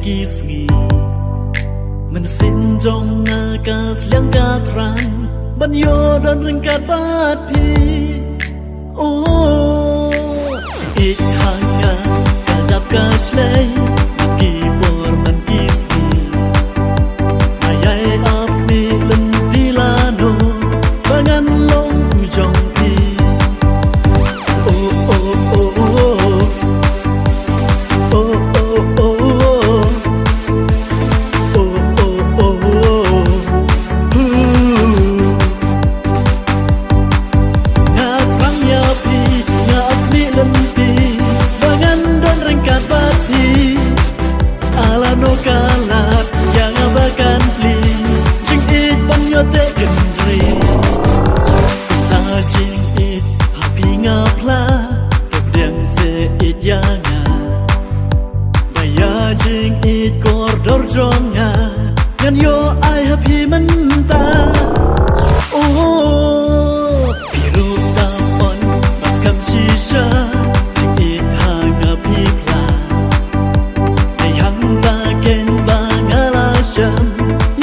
kisngi mensinjong akas yang katran banyo dan ringkat batpi oh cik hanga kadap kaslay kibor man kisngi ayai ap kmi lentilano bangan long ujong pi oh oh oh oh oh oh oh kalat yang abakan pli jing it panyote kendri ta jing it happy ngapla top deng se it yanga baya jing it kordor jonga ngan yo I happy menta oh biru tapon pas kam shisha jing it hanga pipla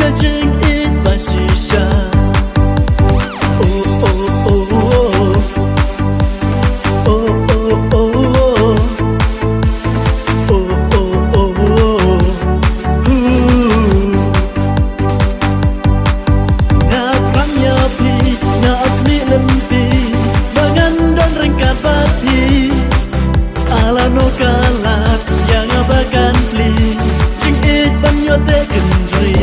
ya jing it basisha oh oh oh oh oh oh oh oh oh na trangnya pi na akli lempi bangan dan ringkat bati ala no kalat yang abakan pli jing it banyote kendri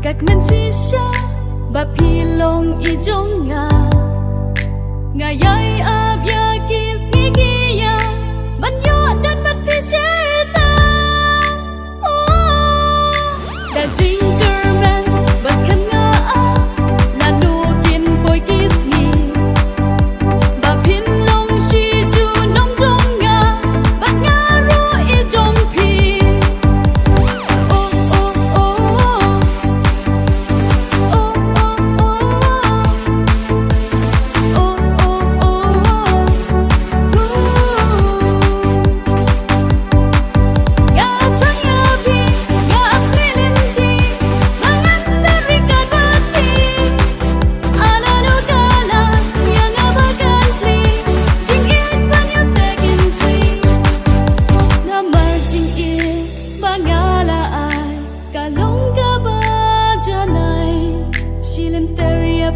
các men shisha ba pilong ijonga ngayai ab ya kisigi ya banyo dan mat pisheta oh da jingerman bas kan nga la no kin boy kisgi ba pilong shi ju nong jonga ba nga ro ijong pi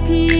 P